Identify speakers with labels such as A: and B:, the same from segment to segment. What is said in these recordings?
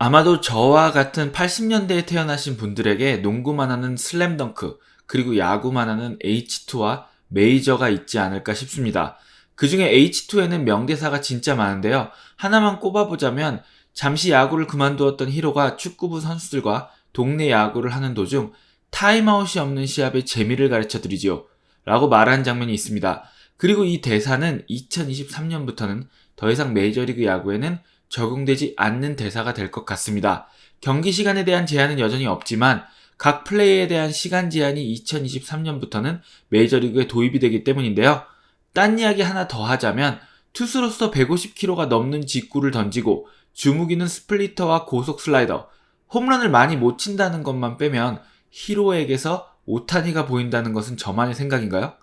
A: 아마도 저와 같은 80년대에 태어나신 분들에게 농구만 하는 슬램덩크, 그리고 야구만 하는 H2와 메이저가 있지 않을까 싶습니다. 그 중에 H2에는 명대사가 진짜 많은데요. 하나만 꼽아보자면 잠시 야구를 그만두었던 히로가 축구부 선수들과 동네 야구를 하는 도중 타임아웃이 없는 시합의 재미를 가르쳐드리지요. 라고 말한 장면이 있습니다. 그리고 이 대사는 2023년부터는 더 이상 메이저리그 야구에는 적용되지 않는 대사가 될 것 같습니다. 경기 시간에 대한 제한은 여전히 없지만 각 플레이에 대한 시간 제한이 2023년부터는 메이저리그에 도입이 되기 때문인데요. 딴 이야기 하나 더 하자면 투수로서 150km가 넘는 직구를 던지고 주무기는 스플리터와 고속 슬라이더, 홈런을 많이 못 친다는 것만 빼면 히로에게서 오타니가 보인다는 것은 저만의 생각인가요?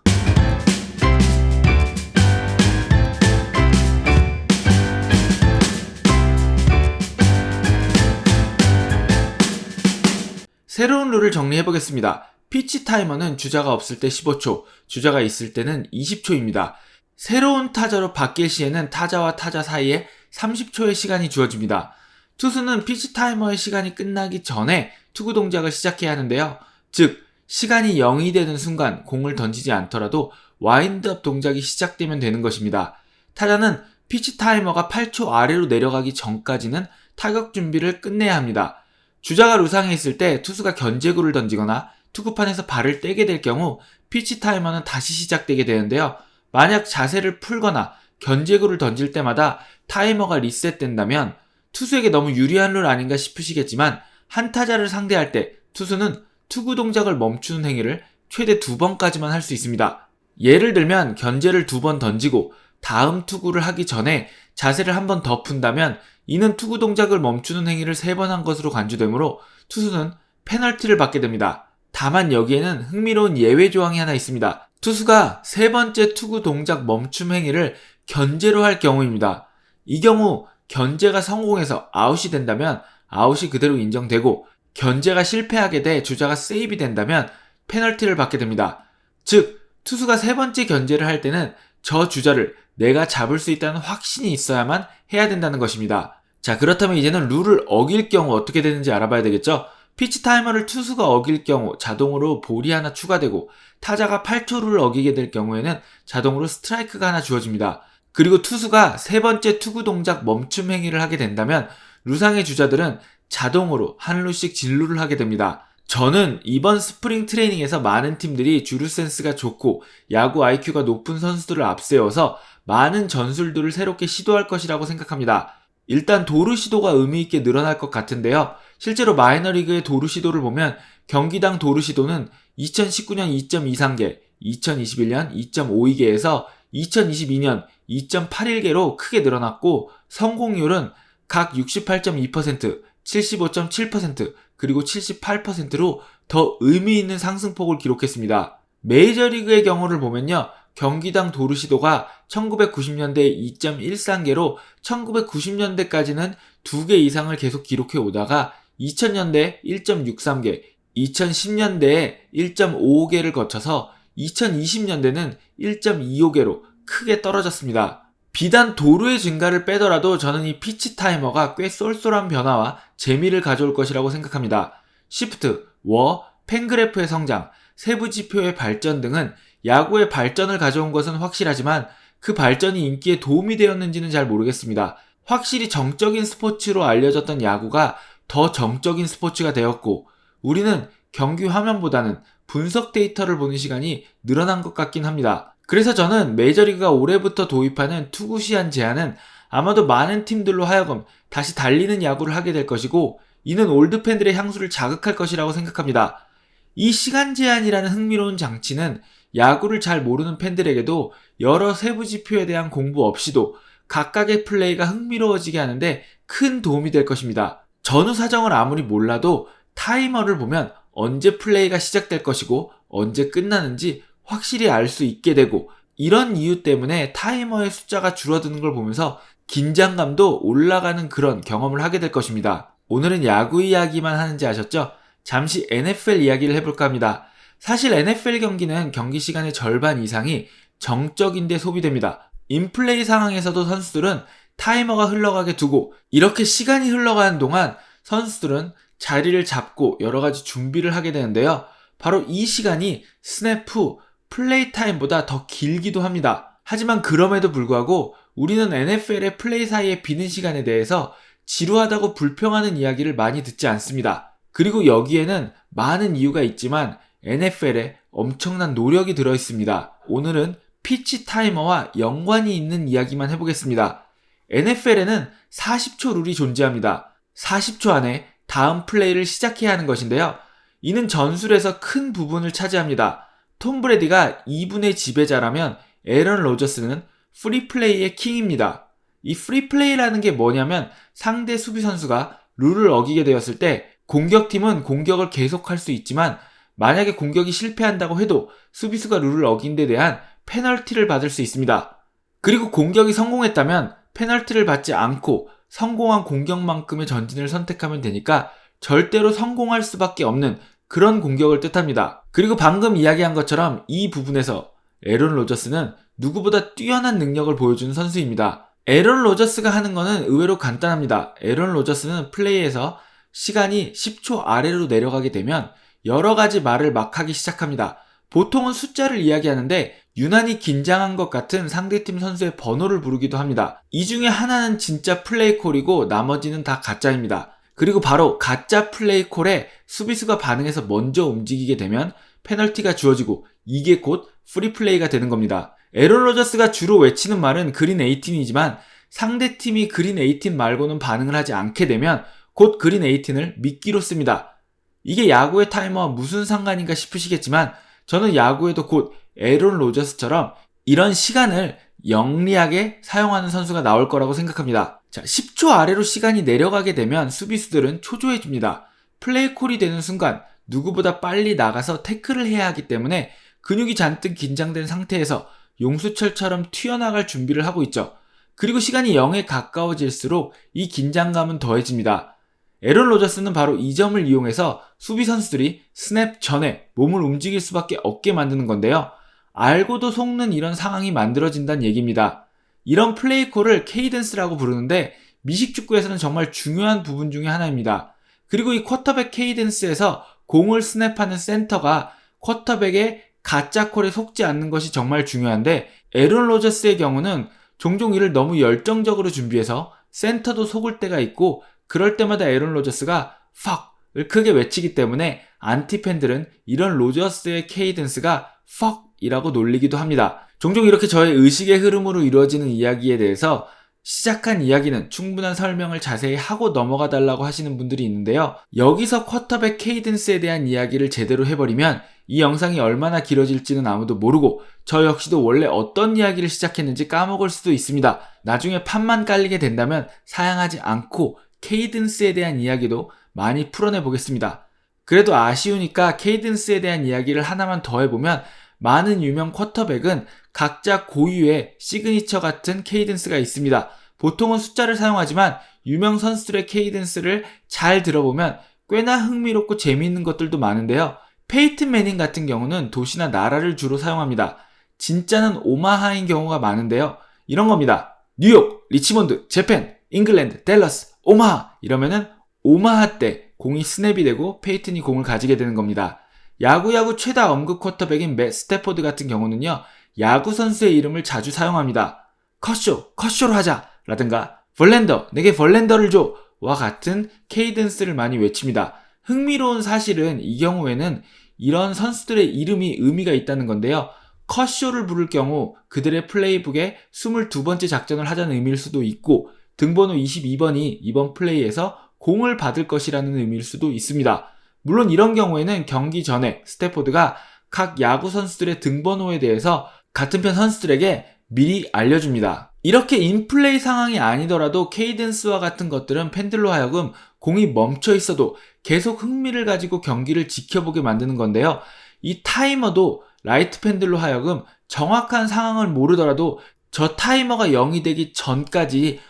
A: 새로운 룰을 정리해보겠습니다. 피치 타이머는 주자가 없을 때 15초, 주자가 있을 때는 20초입니다. 새로운 타자로 바뀔 시에는 타자와 타자 사이에 30초의 시간이 주어집니다. 투수는 피치 타이머의 시간이 끝나기 전에 투구 동작을 시작해야 하는데요. 즉, 시간이 0이 되는 순간 공을 던지지 않더라도 와인드업 동작이 시작되면 되는 것입니다. 타자는 피치 타이머가 8초 아래로 내려가기 전까지는 타격 준비를 끝내야 합니다. 주자가 루상에 있을 때 투수가 견제구를 던지거나 투구판에서 발을 떼게 될 경우 피치 타이머는 다시 시작되게 되는데요. 만약 자세를 풀거나 견제구를 던질 때마다 타이머가 리셋된다면 투수에게 너무 유리한 룰 아닌가 싶으시겠지만 한 타자를 상대할 때 투수는 투구 동작을 멈추는 행위를 최대 2번까지만 할 수 있습니다. 예를 들면 견제를 2번 던지고 다음 투구를 하기 전에 자세를 한 번 더 푼다면 이는 투구 동작을 멈추는 행위를 3번 한 것으로 간주되므로 투수는 페널티를 받게 됩니다. 다만 여기에는 흥미로운 예외 조항이 하나 있습니다. 투수가 3번째 투구 동작 멈춤 행위를 견제로 할 경우입니다. 이 경우 견제가 성공해서 아웃이 된다면 아웃이 그대로 인정되고 견제가 실패하게 돼 주자가 세이브이 된다면 페널티를 받게 됩니다. 즉, 투수가 3번째 견제를 할 때는 저 주자를 내가 잡을 수 있다는 확신이 있어야만 해야 된다는 것입니다. 자, 그렇다면 이제는 룰을 어길 경우 어떻게 되는지 알아봐야 되겠죠? 피치 타이머를 투수가 어길 경우 자동으로 볼이 하나 추가되고 타자가 8초를 어기게 될 경우에는 자동으로 스트라이크가 하나 주어집니다. 그리고 투수가 3번째 투구 동작 멈춤 행위를 하게 된다면 루상의 주자들은 자동으로 한 루씩 진루를 하게 됩니다. 저는 이번 스프링 트레이닝에서 많은 팀들이 주루 센스가 좋고 야구 IQ가 높은 선수들을 앞세워서 많은 전술들을 새롭게 시도할 것이라고 생각합니다. 일단 도루 시도가 의미있게 늘어날 것 같은데요. 실제로 마이너리그의 도루 시도를 보면 경기당 도루 시도는 2019년 2.23개, 2021년 2.52개에서 2022년 2.81개로 크게 늘어났고 성공률은 각 68.2%, 75.7%, 그리고 78%로 더 의미있는 상승폭을 기록했습니다. 메이저리그의 경우를 보면요. 경기당 도루 시도가 1990년대 2.13개로 1990년대까지는 2개 이상을 계속 기록해 오다가 2000년대 1.63개, 2010년대에 1.55개를 거쳐서 2020년대는 1.25개로 크게 떨어졌습니다. 비단 도루의 증가를 빼더라도 저는 이 피치 타이머가 꽤 쏠쏠한 변화와 재미를 가져올 것이라고 생각합니다. 시프트, 워, 팬그래프의 성장, 세부 지표의 발전 등은 야구의 발전을 가져온 것은 확실하지만 그 발전이 인기에 도움이 되었는지는 잘 모르겠습니다. 확실히 정적인 스포츠로 알려졌던 야구가 더 정적인 스포츠가 되었고 우리는 경기 화면보다는 분석 데이터를 보는 시간이 늘어난 것 같긴 합니다. 그래서 저는 메이저리그가 올해부터 도입하는 투구 시한 제한은 아마도 많은 팀들로 하여금 다시 달리는 야구를 하게 될 것이고 이는 올드 팬들의 향수를 자극할 것이라고 생각합니다. 이 시간 제한이라는 흥미로운 장치는 야구를 잘 모르는 팬들에게도 여러 세부 지표에 대한 공부 없이도 각각의 플레이가 흥미로워지게 하는데 큰 도움이 될 것입니다. 전후 사정을 아무리 몰라도 타이머를 보면 언제 플레이가 시작될 것이고 언제 끝나는지 확실히 알 수 있게 되고 이런 이유 때문에 타이머의 숫자가 줄어드는 걸 보면서 긴장감도 올라가는 그런 경험을 하게 될 것입니다. 오늘은 야구 이야기만 하는지 아셨죠? 잠시 NFL 이야기를 해볼까 합니다. 사실 NFL 경기는 경기 시간의 절반 이상이 정적인데 소비됩니다. 인플레이 상황에서도 선수들은 타이머가 흘러가게 두고 이렇게 시간이 흘러가는 동안 선수들은 자리를 잡고 여러 가지 준비를 하게 되는데요. 바로 이 시간이 스냅 후 플레이 타임보다 더 길기도 합니다. 하지만 그럼에도 불구하고 우리는 NFL의 플레이 사이에 비는 시간에 대해서 지루하다고 불평하는 이야기를 많이 듣지 않습니다. 그리고 여기에는 많은 이유가 있지만 NFL에 엄청난 노력이 들어 있습니다. 오늘은 피치 타이머와 연관이 있는 이야기만 해보겠습니다. NFL에는 40초 룰이 존재합니다. 40초 안에 다음 플레이를 시작해야 하는 것인데요. 이는 전술에서 큰 부분을 차지합니다. 톰 브래디가 2분의 지배자라면 에런 로저스는 프리플레이의 킹입니다. 이 프리플레이라는 게 뭐냐면 상대 수비 선수가 룰을 어기게 되었을 때 공격팀은 공격을 계속할 수 있지만 만약에 공격이 실패한다고 해도 수비수가 룰을 어긴 데 대한 페널티를 받을 수 있습니다. 그리고 공격이 성공했다면 페널티를 받지 않고 성공한 공격만큼의 전진을 선택하면 되니까 절대로 성공할 수밖에 없는 그런 공격을 뜻합니다. 그리고 방금 이야기한 것처럼 이 부분에서 에런 로저스는 누구보다 뛰어난 능력을 보여주는 선수입니다. 에런 로저스가 하는 거는 의외로 간단합니다. 에런 로저스는 플레이에서 시간이 10초 아래로 내려가게 되면 여러 가지 말을 막 하기 시작합니다. 보통은 숫자를 이야기하는데 유난히 긴장한 것 같은 상대팀 선수의 번호를 부르기도 합니다. 이 중에 하나는 진짜 플레이 콜이고 나머지는 다 가짜입니다. 그리고 바로 가짜 플레이 콜에 수비수가 반응해서 먼저 움직이게 되면 페널티가 주어지고 이게 곧 프리플레이가 되는 겁니다. 에런 로저스가 주로 외치는 말은 그린 18이지만 상대팀이 그린 18 말고는 반응을 하지 않게 되면 곧 그린 18을 미끼로 씁니다. 이게 야구의 타이머와 무슨 상관인가 싶으시겠지만 저는 야구에도 곧 에런 로저스처럼 이런 시간을 영리하게 사용하는 선수가 나올 거라고 생각합니다. 자, 10초 아래로 시간이 내려가게 되면 수비수들은 초조해집니다. 플레이 콜이 되는 순간 누구보다 빨리 나가서 태클을 해야 하기 때문에 근육이 잔뜩 긴장된 상태에서 용수철처럼 튀어나갈 준비를 하고 있죠. 그리고 시간이 0에 가까워질수록 이 긴장감은 더해집니다. 에런 로저스는 바로 이 점을 이용해서 수비 선수들이 스냅 전에 몸을 움직일 수밖에 없게 만드는 건데요. 알고도 속는 이런 상황이 만들어진다는 얘기입니다. 이런 플레이 콜을 케이던스라고 부르는데 미식축구에서는 정말 중요한 부분 중에 하나입니다. 그리고 이 쿼터백 케이던스에서 공을 스냅하는 센터가 쿼터백의 가짜 콜에 속지 않는 것이 정말 중요한데 에런 로저스의 경우는 종종 이를 너무 열정적으로 준비해서 센터도 속을 때가 있고 그럴 때마다 에런 로저스가 fuck을 크게 외치기 때문에 안티팬들은 이런 로저스의 케이던스가 fuck이라고 놀리기도 합니다. 종종 이렇게 저의 의식의 흐름으로 이루어지는 이야기에 대해서 시작한 이야기는 충분한 설명을 자세히 하고 넘어가 달라고 하시는 분들이 있는데요. 여기서 쿼터백 케이던스에 대한 이야기를 제대로 해버리면 이 영상이 얼마나 길어질지는 아무도 모르고 저 역시도 원래 어떤 이야기를 시작했는지 까먹을 수도 있습니다. 나중에 판만 깔리게 된다면 사양하지 않고 케이던스에 대한 이야기도 많이 풀어내 보겠습니다. 그래도 아쉬우니까 케이던스에 대한 이야기를 하나만 더 해보면 많은 유명 쿼터백은 각자 고유의 시그니처 같은 케이던스가 있습니다. 보통은 숫자를 사용하지만 유명 선수들의 케이던스를 잘 들어보면 꽤나 흥미롭고 재미있는 것들도 많은데요. 페이튼 매닝 같은 경우는 도시나 나라를 주로 사용합니다. 진짜는 오마하인 경우가 많은데요. 이런 겁니다. 뉴욕, 리치몬드, 재팬, 잉글랜드, 댈러스, 오마하 이러면은 오마하 때 공이 스냅이 되고 페이튼이 공을 가지게 되는 겁니다. 야구 최다 엄급 쿼터백인 맷 스태포드 같은 경우는요. 야구 선수의 이름을 자주 사용합니다. 컷쇼로 하자 라든가 벌랜더, 내게 벌랜더를 줘 와 같은 케이던스를 많이 외칩니다. 흥미로운 사실은 이 경우에는 이런 선수들의 이름이 의미가 있다는 건데요. 컷쇼를 부를 경우 그들의 플레이북에 22번째 작전을 하자는 의미일 수도 있고 등번호 22번이 이번 플레이에서 공을 받을 것이라는 의미일 수도 있습니다. 물론 이런 경우에는 경기 전에 스태포드가 각 야구 선수들의 등번호에 대해서 같은 편 선수들에게 미리 알려줍니다. 이렇게 인플레이 상황이 아니더라도 케이던스와 같은 것들은 팬들로 하여금 공이 멈춰 있어도 계속 흥미를 가지고 경기를 지켜보게 만드는 건데요. 이 타이머도 라이트 팬들로 하여금 정확한 상황을 모르더라도 저 타이머가 0이 되기 전까지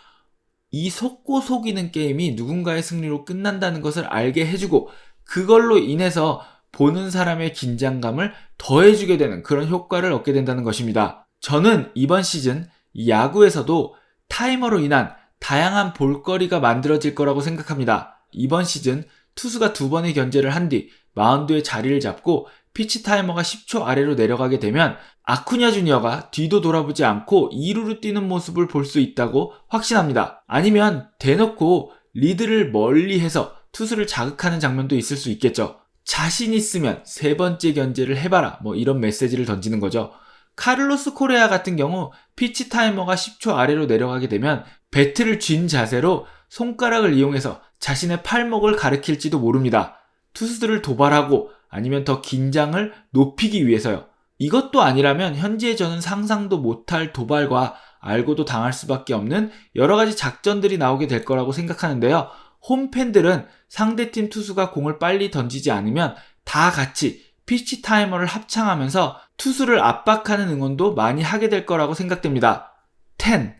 A: 이 속고 속이는 게임이 누군가의 승리로 끝난다는 것을 알게 해주고 그걸로 인해서 보는 사람의 긴장감을 더해주게 되는 그런 효과를 얻게 된다는 것입니다. 저는 이번 시즌 이 야구에서도 타이머로 인한 다양한 볼거리가 만들어질 거라고 생각합니다. 이번 시즌 투수가 2번의 견제를 한 뒤 마운드에 자리를 잡고 피치 타이머가 10초 아래로 내려가게 되면 아쿠냐 주니어가 뒤도 돌아보지 않고 2루로 뛰는 모습을 볼 수 있다고 확신합니다. 아니면 대놓고 리드를 멀리해서 투수를 자극하는 장면도 있을 수 있겠죠. 자신 있으면 3번째 견제를 해봐라, 이런 메시지를 던지는 거죠. 카를로스 코레아 같은 경우 피치 타이머가 10초 아래로 내려가게 되면 배트를 쥔 자세로 손가락을 이용해서 자신의 팔목을 가리킬지도 모릅니다. 투수들을 도발하고 아니면 더 긴장을 높이기 위해서요. 이것도 아니라면 현재 저는 상상도 못할 도발과 알고도 당할 수밖에 없는 여러가지 작전들이 나오게 될 거라고 생각하는데요. 홈팬들은 상대팀 투수가 공을 빨리 던지지 않으면 다 같이 피치 타이머를 합창하면서 투수를 압박하는 응원도 많이 하게 될 거라고 생각됩니다. 10, 9,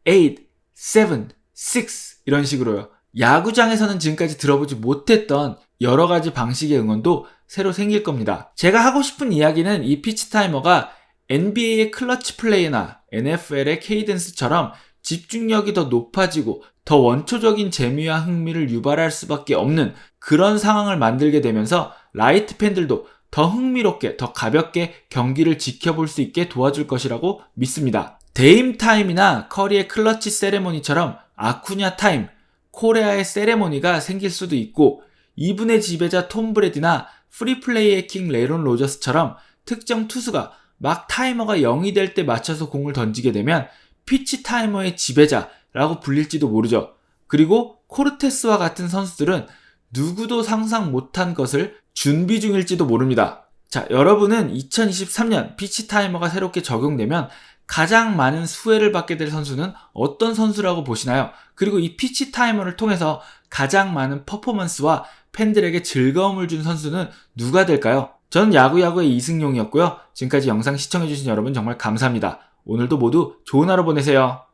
A: 8, 7, 6 이런 식으로요. 야구장에서는 지금까지 들어보지 못했던 여러가지 방식의 응원도 새로 생길 겁니다. 제가 하고 싶은 이야기는 이 피치 타이머가 NBA의 클러치 플레이나 NFL의 케이던스처럼 집중력이 더 높아지고 더 원초적인 재미와 흥미를 유발할 수밖에 없는 그런 상황을 만들게 되면서 라이트 팬들도 더 흥미롭게, 더 가볍게 경기를 지켜볼 수 있게 도와줄 것이라고 믿습니다. 데임 타임이나 커리의 클러치 세레모니처럼 아쿠냐 타임, 코레아의 세레모니가 생길 수도 있고 2분의 지배자 톰 브레디나 프리플레이의 킹 레론 로저스처럼 특정 투수가 막 타이머가 0이 될 때 맞춰서 공을 던지게 되면 피치 타이머의 지배자라고 불릴지도 모르죠. 그리고 코르테스와 같은 선수들은 누구도 상상 못한 것을 준비 중일지도 모릅니다. 자, 여러분은 2023년 피치 타이머가 새롭게 적용되면 가장 많은 수혜를 받게 될 선수는 어떤 선수라고 보시나요? 그리고 이 피치 타이머를 통해서 가장 많은 퍼포먼스와 팬들에게 즐거움을 준 선수는 누가 될까요? 저는 야구야구의 이승용이었고요. 지금까지 영상 시청해주신 여러분 정말 감사합니다. 오늘도 모두 좋은 하루 보내세요.